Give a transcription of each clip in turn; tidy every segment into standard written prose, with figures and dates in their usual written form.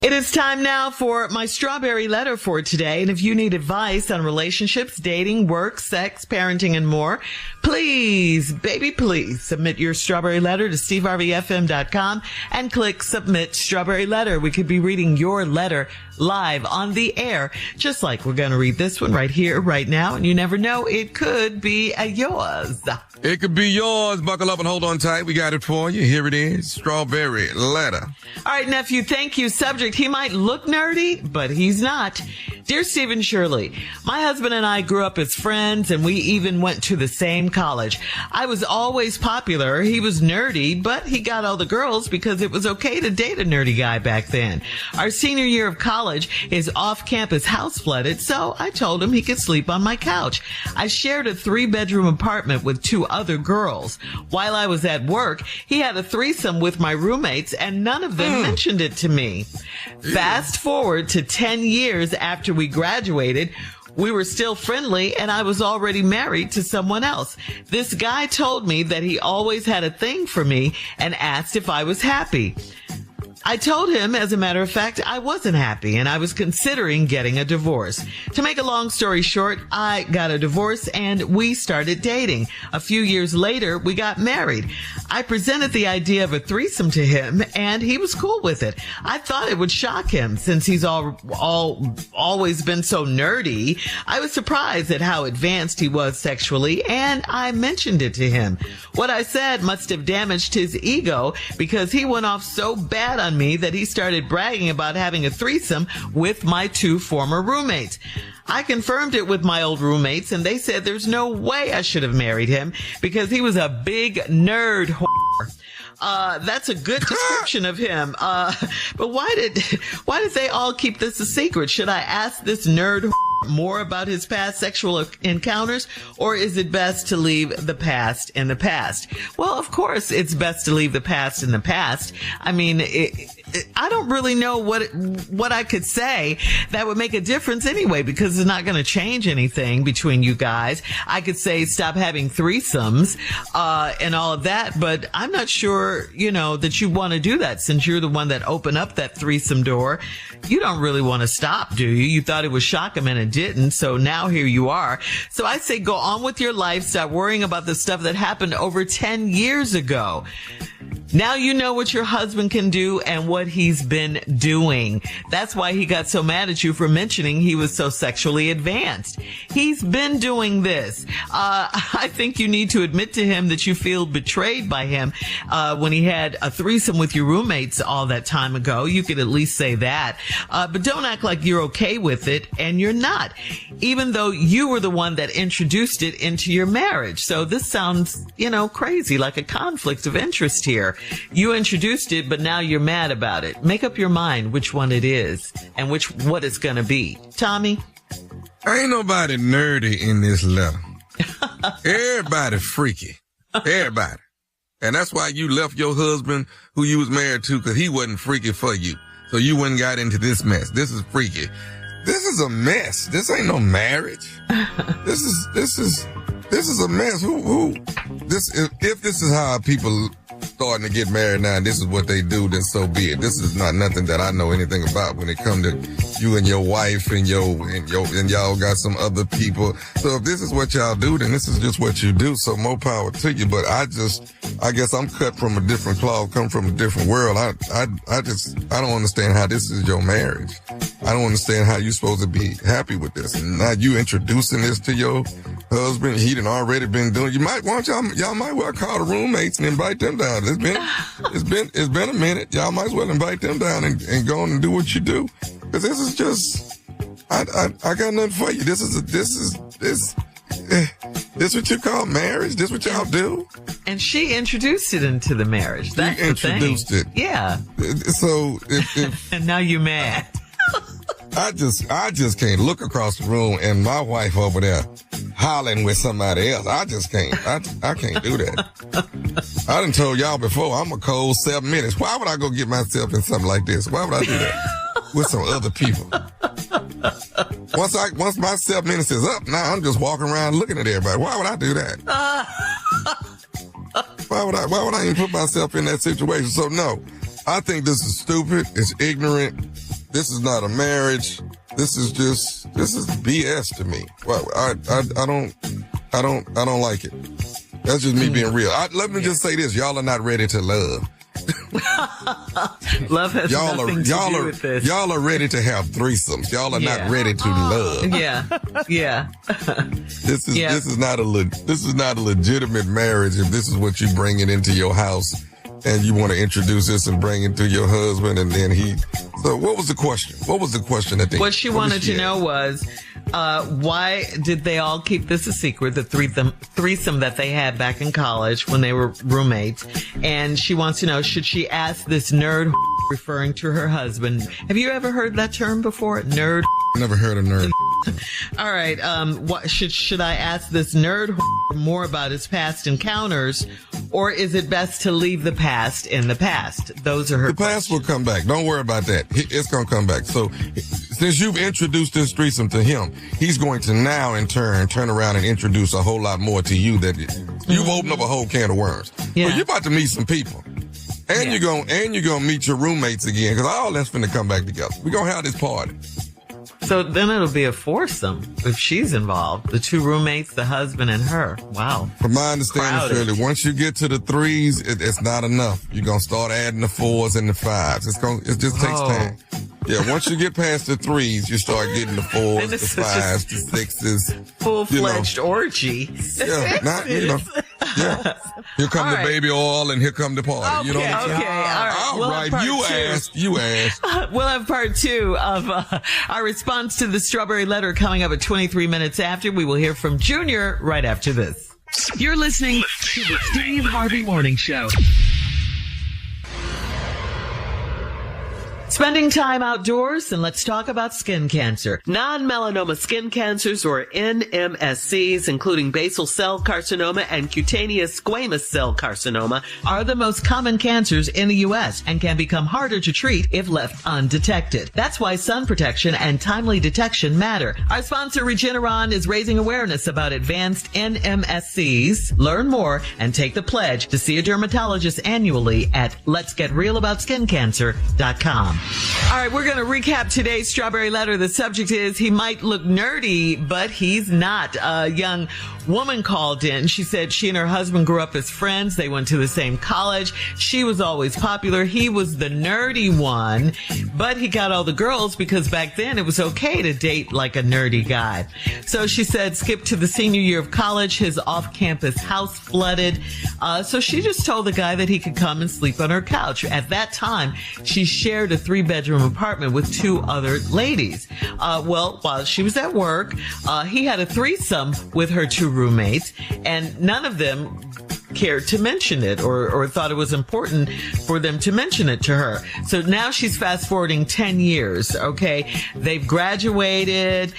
It is time now for my strawberry letter for today. And if you need advice on relationships, dating, work, sex, parenting, and more, please, baby, please submit your strawberry letter to steveharveyfm.com and click submit strawberry letter. We could be reading your letter live on the air, just like we're going to read this one right here, right now. And you never know, it could be yours. It could be yours. Buckle up and hold on tight. We got it for you. Here it is. Strawberry letter. All right, nephew, thank you. Subject, he might look nerdy, but he's not. Dear Stephen Shirley, my husband and I grew up as friends, and we even went to the same college. I was always popular. He was nerdy, but he got all the girls because it was okay to date a nerdy guy back then. Our senior year of college, his off-campus house flooded, so I told him he could sleep on my couch. I shared a 3-bedroom apartment with 2 other girls. While I was at work, he had a threesome with my roommates, and none of them mentioned it to me. Fast forward to 10 years after we graduated, we were still friendly, and I was already married to someone else. This guy told me that he always had a thing for me and asked if I was happy. I told him, as a matter of fact, I wasn't happy and I was considering getting a divorce. To make a long story short, I got a divorce and we started dating. A few years later, we got married. I presented the idea of a threesome to him and he was cool with it. I thought it would shock him since he's always been so nerdy. I was surprised at how advanced he was sexually and I mentioned it to him. What I said must have damaged his ego because he went off so bad on me that he started bragging about having a threesome with my 2 former roommates. I confirmed it with my old roommates and they said there's no way I should have married him because he was a big nerd whore. That's a good description of him. But why did they all keep this a secret? Should I ask this nerd more about his past sexual encounters, or is it best to leave the past in the past? Well, of course, it's best to leave the past in the past. I mean, I don't really know what I could say that would make a difference anyway, because it's not going to change anything between you guys. I could say stop having threesomes and all of that, but I'm not sure, that you want to do that since you're the one that opened up that threesome door. You don't really want to stop, do you? You thought it would shock him and it didn't, so now here you are. So I say go on with your life. Stop worrying about the stuff that happened over 10 years ago. Now you know what your husband can do and what he's been doing. That's why he got so mad at you for mentioning he was so sexually advanced. He's been doing this. I think you need to admit to him that you feel betrayed by him when he had a threesome with your roommates all that time ago. You could at least say that. But don't act like you're okay with it, and you're not, even though you were the one that introduced it into your marriage. So this sounds, crazy, like a conflict of interest here. You introduced it, but now you're mad about it. Make up your mind which one it is and what it's going to be. Tommy? Ain't nobody nerdy in this letter. Everybody freaky. Everybody. And that's why you left your husband who you was married to, because he wasn't freaky for you. So you wouldn't got into this mess. This is freaky. This is a mess. This ain't no marriage. This is a mess. If this is how people starting to get married now and this is what they do, then so be it. This is not nothing that I know anything about when it comes to you and your wife and y'all got some other people. So if this is what y'all do, then this is just what you do. So more power to you. But I guess I'm cut from a different cloth, come from a different world. I don't understand how this is your marriage. I don't understand how you're supposed to be happy with this. And now you introducing this to your husband. He done already been doing. You might want y'all might well call the roommates and invite them down. It's been a minute. Y'all might as well invite them down and go on and do what you do. Cause this is just, I got nothing for you. This what you call marriage? This what y'all do? And she introduced it into the marriage. That's you introduced it. Yeah. So if and now you're mad. I just can't look across the room and my wife over there hollering with somebody else. I just can't. I can't do that. I done told y'all before, I'm a cold 7 minutes. Why would I go get myself in something like this? Why would I do that with some other people? Once my 7 minutes is up, now I'm just walking around looking at everybody. Why would I do that? Why would I even put myself in that situation? So no, I think this is stupid. It's ignorant. This is not a marriage. This is BS to me. Well, I don't like it. That's just me being real. Let me just say this. Y'all are not ready to love. Love has nothing to do with this. Y'all are ready to have threesomes. Y'all are not ready to love. Yeah. This is not a legitimate marriage if this is what you bring it into your house and you want to introduce this and bring it to your husband and then So what was the question? What was the question at the What she wanted to know was, why did they all keep this a secret, the threesome that they had back in college when they were roommates? And she wants to know, should she ask this nerd referring to her husband? Have you ever heard that term before? Nerd? Never heard of nerd. All right. Should I ask this nerd more about his past encounters, or is it best to leave the past in the past? Those are her questions. The past will come back. Don't worry about that. It's going to come back. So since you've introduced this threesome to him, he's going to now in turn around and introduce a whole lot more to you that you've opened up a whole can of worms. Yeah. Well, you're about to meet some people. And you're gonna meet your roommates again, because all that's finna come back together. We're gonna have this party. So then it'll be a foursome if she's involved. The two roommates, the husband, and her. Wow. From my understanding, Shirley, once you get to the threes, it's not enough. You're gonna start adding the fours and the fives. It just takes time. Yeah, once you get past the threes, you start getting the fours, the fives, the sixes. Full-fledged orgy. Yeah, yeah. Here come the baby oil and here come the party. You know what I'm saying? All right. You asked. We'll have part 2 of our response to the strawberry letter coming up at 23 minutes after. We will hear from Junior right after this. You're listening to the Steve Harvey Morning Show. Spending time outdoors, and let's talk about skin cancer. Non-melanoma skin cancers, or NMSCs, including basal cell carcinoma and cutaneous squamous cell carcinoma, are the most common cancers in the U.S. and can become harder to treat if left undetected. That's why sun protection and timely detection matter. Our sponsor, Regeneron, is raising awareness about advanced NMSCs. Learn more and take the pledge to see a dermatologist annually at letsgetrealaboutSkinCancer.com. All right, we're going to recap today's strawberry letter. The subject is, he might look nerdy, but he's not. A young woman called in. She said she and her husband grew up as friends. They went to the same college. She was always popular. He was the nerdy one, but he got all the girls because back then it was okay to date like a nerdy guy. So she said, skip to the senior year of college. His off-campus house flooded. So she just told the guy that he could come and sleep on her couch. At that time, she shared a 3-bedroom apartment with 2 other ladies. Well, while she was at work, he had a threesome with her 2 roommates, and none of them cared to mention it or thought it was important for them to mention it to her. So now she's fast forwarding 10 years, okay? They've graduated.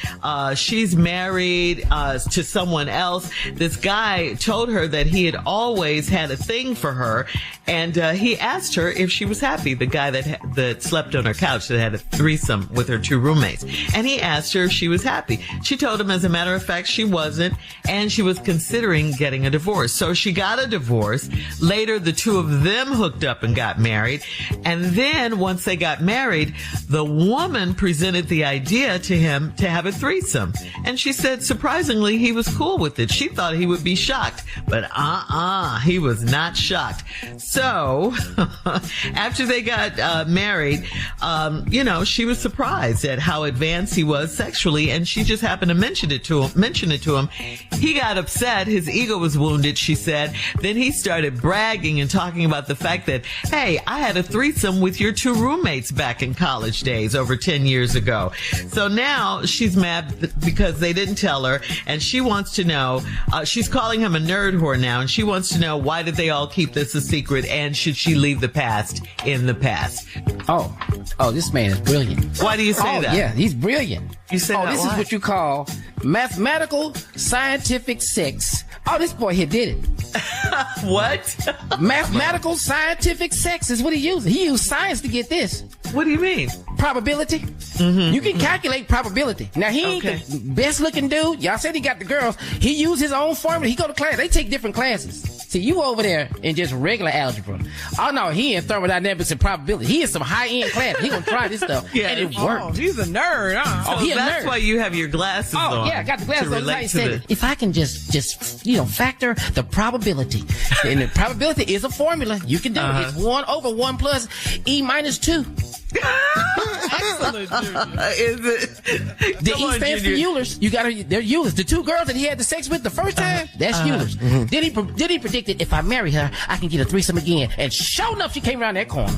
She's married to someone else. This guy told her that he had always had a thing for her, and he asked her if she was happy, the guy that slept on her couch, that had a threesome with her 2 roommates. And he asked her if she was happy. She told him, as a matter of fact, she wasn't, and she was considering getting a divorce. So she got a divorce. Later, the 2 of them hooked up and got married. And then once they got married, the woman presented the idea to him to have a threesome. And she said, surprisingly, he was cool with it. She thought he would be shocked, but he was not shocked. So after they got married, she was surprised at how advanced he was sexually, and she just happened to mention it to him. He got upset. His ego was wounded, she said. Then he started bragging and talking about the fact that, hey, I had a threesome with your 2 roommates back in college days over 10 years ago. So now she's mad because they didn't tell her, and she wants to know, she's calling him a nerd whore now, and she wants to know, why did they all keep this a secret, and should she leave the past in the past? Oh, this man is brilliant. Why do you say that? Yeah, he's brilliant. You say that? This why? is what you call mathematical scientific sex. Oh, this boy here did it. What? Mathematical scientific sex is what he used. He used science to get this. What do you mean? Probability. Mm-hmm. You can calculate probability. Now, he ain't the best looking dude. Y'all said he got the girls. He used his own formula. He go to class. They take different classes. See, you over there in just regular algebra. Oh, no, he in thermodynamics and probability. He in some high-end class. He gonna try this stuff. Yeah. And it worked. Oh, he's a nerd, huh? Oh, he a That's nerd. why you have your glasses on. Oh, yeah, I got the glasses to on. relate He to said, if I can just factor the probability. And the probability is a formula. You can do it. It's 1 over 1 plus E minus 2. Excellent, Junior. Is it? The Come E on, stands for Junior. Eulers. They're Eulers. The 2 girls that he had the sex with the first time, that's Eulers. Then he predicted if I marry her, I can get a threesome again. And sure enough, she came around that corner.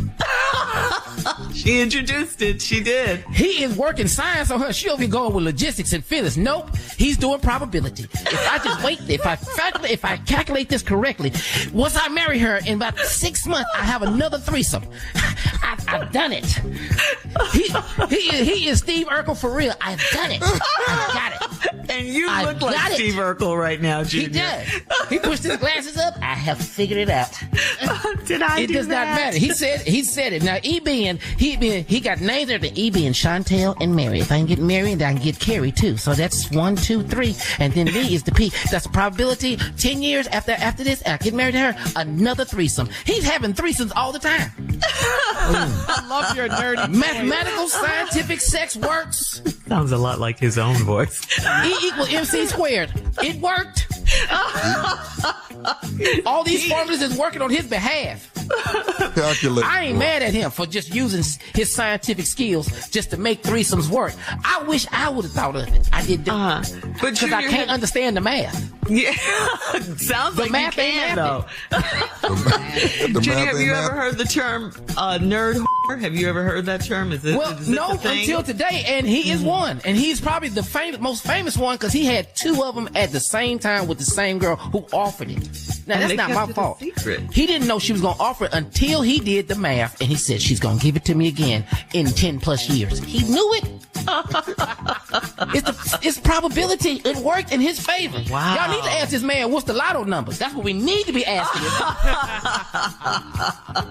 She introduced it. She did. He is working science on her. She over here going with logistics and physics. Nope. He's doing probability. If I just wait, if I calculate this correctly, once I marry her in about 6 months, I have another threesome. I've done it. He is Steve Urkel for real. I've done it. I got it. And you I look like got it. Steve Urkel right now, Junior. He does. He pushed his glasses up. I have figured it out. Did I It do does not that? matter. He said it. Now he got names there to being Chantel and Mary. If I can get Mary, then I can get Carrie too. So that's 1, 2, 3, and then me is the P. That's a probability. 10 years after this, I get married to her, another threesome. He's having threesomes all the time. I love your nerdy Mathematical, scientific sex works. Sounds a lot like his own voice. E equals MC squared. It worked. All these formulas is working on his behalf. Calculate. I ain't mad at him for just using his scientific skills just to make threesomes work. I wish I would have thought of it. I did But because I Junior can't understand the math. Yeah, sounds like math you ain't can math. though. The Junior, math have ain't you ever math. heard the term nerd whore? Have you ever heard that term? Is it? Well, is it no, the thing? until today, and he is one, and he's probably the most famous one because he had 2 of them at the same time with the same girl who offered it. Now And that's they not kept my it a fault. secret. He didn't know she was gonna offer it until he did the math, and he said she's gonna give it to me again in 10 plus years. He knew it. It's probability. It worked in his favor. Wow. Y'all need to ask this man what's the lotto numbers. That's what we need to be asking him.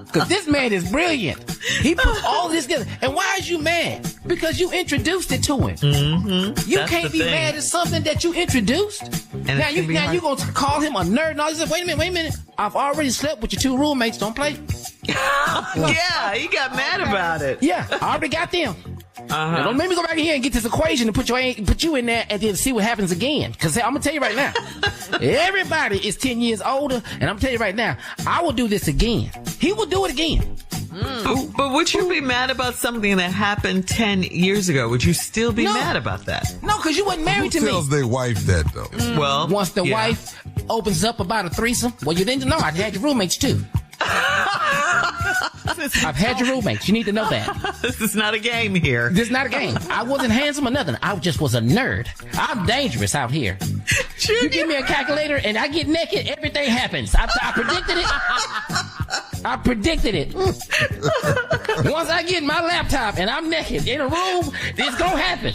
Because this man is brilliant. He puts all this together. And why is you mad? Because you introduced it to him. Mm-hmm. You That's can't the be thing. mad at something that you introduced. And Now it you can be hard. gonna call him a nerd and all this. Wait a minute. I've already slept with your 2 roommates. Don't play. Yeah, he got mad about it. Yeah, I already got them. Now, don't make me go back in here and get this equation and put you in there and then see what happens again. Because I'm going to tell you right now, everybody is 10 years older, and I'm going to tell you right now, I will do this again. He will do it again. But would you be mad about something that happened 10 years ago? Would you still be No. mad about that? No, because you wasn't Who married to tells me. their wife that though? Well, Once the yeah. wife opens up about a threesome, well, you didn't know. I had your roommates, too. I've had your roommates. You need to know that. This is not a game here. This is not a game. I wasn't handsome or nothing. I just was a nerd. I'm dangerous out here. You give me a calculator and I get naked, everything happens. I predicted it. I predicted it. Once I get my laptop and I'm naked in a room, it's gonna happen.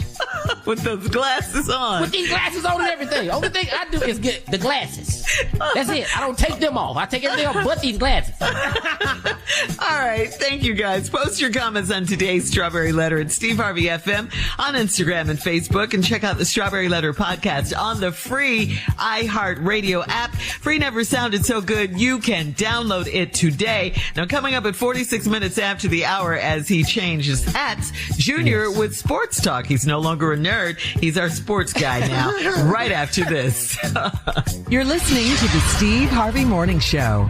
With those glasses on. With these glasses on and everything. Only thing I do is get the glasses. That's it. I don't take them off. I take everything off but these glasses. All right. Thank you, guys. Post your comments on today's Strawberry Letter at Steve Harvey FM on Instagram and Facebook, and check out the Strawberry Letter podcast on the free iHeartRadio app. Free never sounded so good. You can download it today. Now, coming up at 46 minutes after the hour as he changes hats, Junior with Sports Talk. He's no longer a nerd. He's our sports guy now. Right after this. You're listening to the Steve Harvey Morning Show.